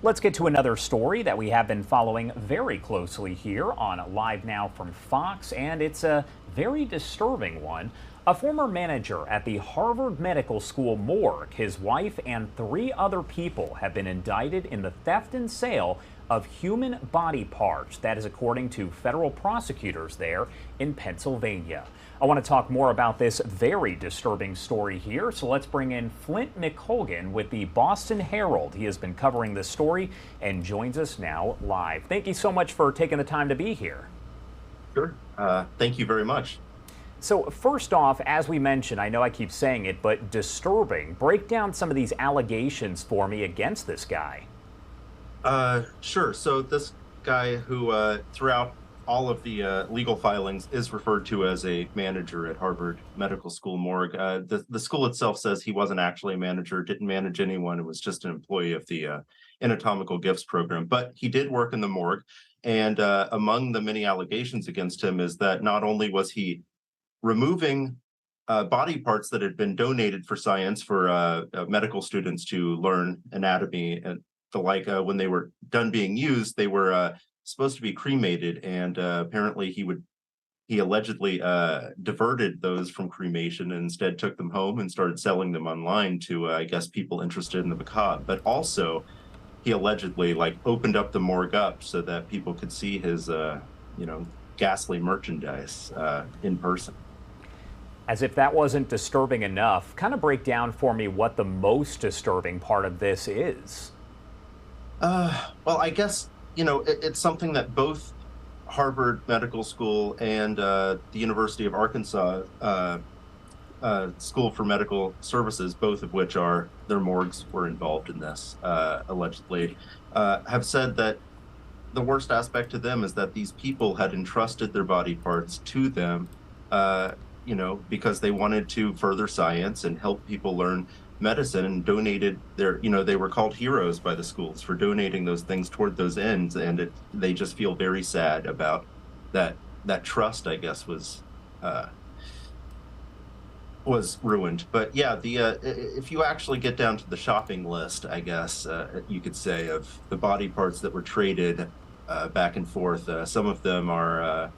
Let's get to another story that we have been following very closely here on Live Now from Fox, and it's a very disturbing one. A former manager at the Harvard Medical School morgue, his wife, and three other people have been indicted in the theft and sale of human body parts. That is according to federal prosecutors there in Pennsylvania. I want to talk more about this very disturbing story here, so let's bring in Flint McColgan with the Boston Herald. He has been covering this story and joins us now live. Thank you so much for taking the time to be here. Sure. Thank you very much. So first off, as we mentioned, I know I keep saying it, but disturbing. Break down some of these allegations for me against this guy. Sure. So this guy who, throughout all of the legal filings, is referred to as a manager at Harvard Medical School morgue. The school itself says he wasn't actually a manager, didn't manage anyone. It was just an employee of the anatomical gifts program. But he did work in the morgue. And among the many allegations against him is that not only was he removing body parts that had been donated for science for medical students to learn anatomy and the like, when they were done being used, they were supposed to be cremated, and apparently he allegedly diverted those from cremation and instead took them home and started selling them online to I guess people interested in the macabre. But also he allegedly opened up the morgue up so that people could see his ghastly merchandise in person. As if that wasn't disturbing enough, kind of break down for me what the most disturbing part of this is. Well, I guess it's something that both Harvard Medical School and the University of Arkansas School for Medical Services, both of which their morgues were involved in this, allegedly, have said that the worst aspect to them is that these people had entrusted their body parts to them, because they wanted to further science and help people learn medicine, and donated they were called heroes by the schools for donating those things toward those ends, and they just feel very sad about that trust, I guess, was ruined. But yeah, if you actually get down to the shopping list, I guess you could say, of the body parts that were traded back and forth, some of them are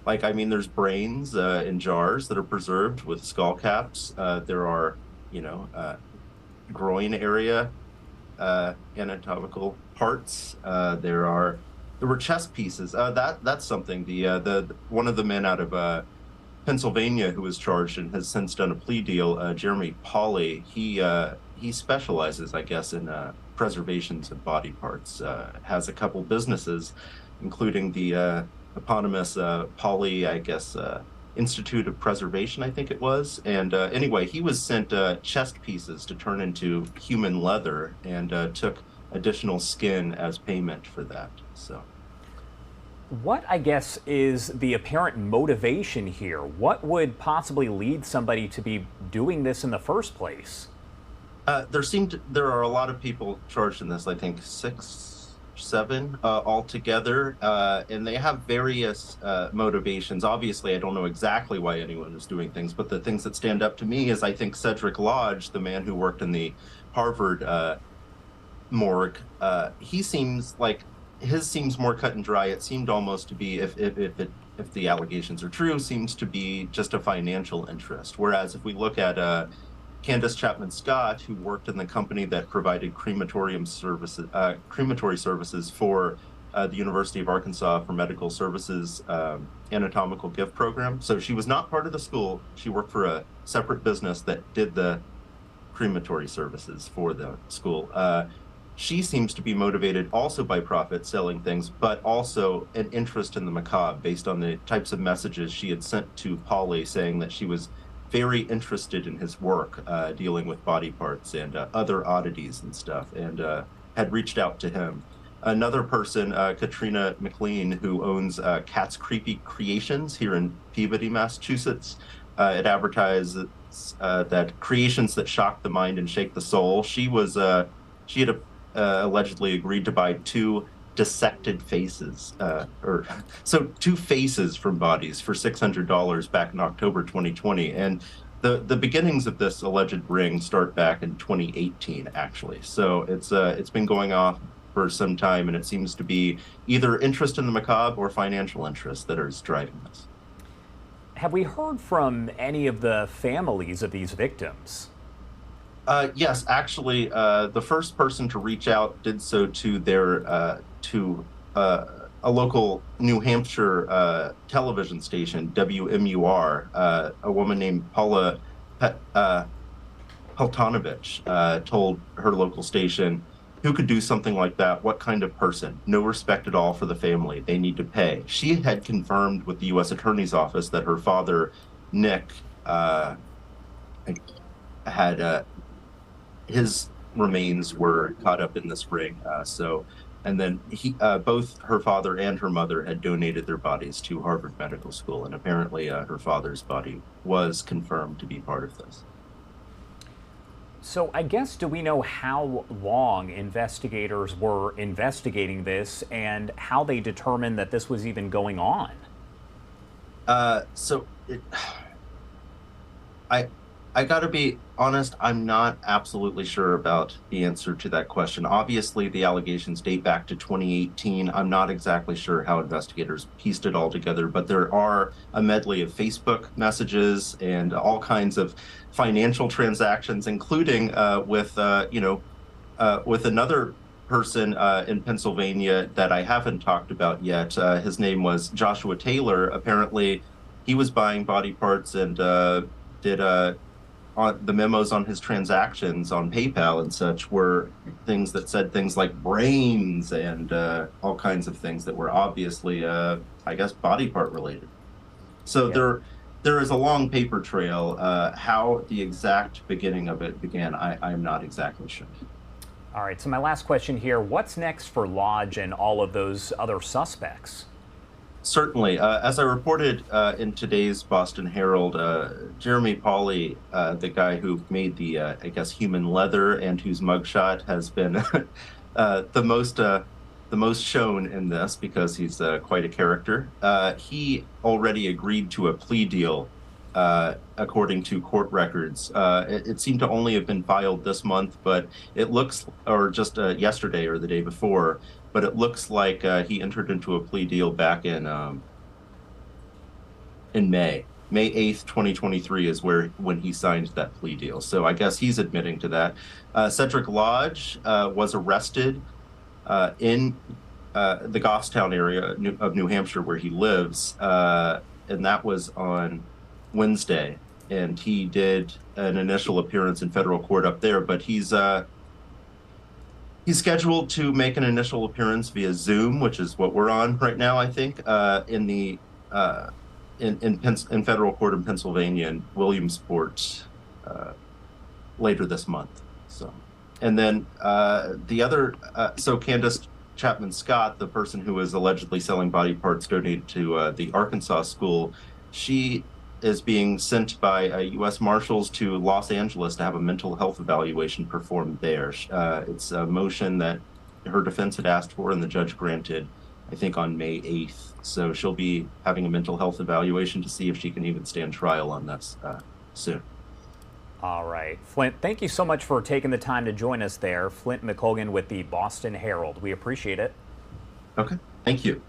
there's brains in jars that are preserved with skull caps. There are groin area anatomical parts. There were chest pieces. That's something. The one of the men out of Pennsylvania who was charged and has since done a plea deal, Jeremy Pauley, he specializes, I guess, in preservations of body parts. Has a couple businesses, including the eponymous Pauley, I guess, Institute of Preservation, I think it was. And anyway, he was sent chest pieces to turn into human leather, and took additional skin as payment for that. So What, I guess, is the apparent motivation here? What would possibly lead somebody to be doing this in the first place? There are a lot of people charged in this. I think 6, 7 altogether, and they have various motivations. Obviously, I don't know exactly why anyone is doing things, but the things that stand up to me is, I think, Cedric Lodge, the man who worked in the Harvard morgue, he seems like his seems more cut and dry. It seemed almost to be, if the allegations are true, seems to be just a financial interest. Whereas if we look at Candace Chapman Scott, who worked in the company that provided crematory services for the University of Arkansas for Medical Services anatomical gift program. So she was not part of the school. She worked for a separate business that did the crematory services for the school. She seems to be motivated also by profit, selling things, but also an interest in the macabre based on the types of messages she had sent to Pauley, saying that she was very interested in his work dealing with body parts and other oddities and stuff, and had reached out to him. Another person, Katrina McLean, who owns Cat's Creepy Creations here in Peabody, Massachusetts. It advertises that creations that shock the mind and shake the soul. She had allegedly agreed to buy 2 dissected faces, two faces from bodies for $600 back in October 2020. And the beginnings of this alleged ring start back in 2018, actually. So it's been going off for some time, and it seems to be either interest in the macabre or financial interest that is driving this. Have we heard from any of the families of these victims? Yes, actually, the first person to reach out did so to their to a local New Hampshire television station, WMUR. A woman named Paula Peltonovich told her local station, "Who could do something like that? What kind of person? No respect at all for the family. They need to pay." She had confirmed with the U.S. Attorney's Office that her father, Nick, had his remains were caught up in this ring. And then both her father and her mother had donated their bodies to Harvard Medical School, and apparently her father's body was confirmed to be part of this. So I guess, do we know how long investigators were investigating this and how they determined that this was even going on? So it, I got to be honest, I'm not absolutely sure about the answer to that question. Obviously, the allegations date back to 2018. I'm not exactly sure how investigators pieced it all together, but there are a medley of Facebook messages and all kinds of financial transactions, including with another person in Pennsylvania that I haven't talked about yet. His name was Joshua Taylor. Apparently, he was buying body parts and did on the memos on his transactions on PayPal and such were things that said things like brains and all kinds of things that were obviously, I guess, body part related. So Yeah. there is a long paper trail. How the exact beginning of it began, I'm not exactly sure. All right, so my last question here, what's next for Lodge and all of those other suspects? Certainly. As I reported in today's Boston Herald, Jeremy Pauley, the guy who made the, I guess, human leather and whose mugshot has been the most shown in this because he's quite a character. He already agreed to a plea deal, according to court records. It seemed to only have been filed this month, but it looks, or just yesterday or the day before, but it looks like he entered into a plea deal back in May. May 8th, 2023 is when he signed that plea deal. So I guess he's admitting to that. Cedric Lodge was arrested in the Goffstown area of New Hampshire where he lives, and that was on Wednesday. And he did an initial appearance in federal court up there, but he's scheduled to make an initial appearance via Zoom, which is what we're on right now, I think, in federal court in Pennsylvania in Williamsport later this month. So, and then the other, so Candace Chapman Scott, the person who was allegedly selling body parts donated to the Arkansas school, she is being sent by U.S. Marshals to Los Angeles to have a mental health evaluation performed there. It's a motion that her defense had asked for and the judge granted, I think, on May 8th. So she'll be having a mental health evaluation to see if she can even stand trial on this soon. All right, Flint, thank you so much for taking the time to join us there. Flint McColgan with the Boston Herald. We appreciate it. Okay, thank you.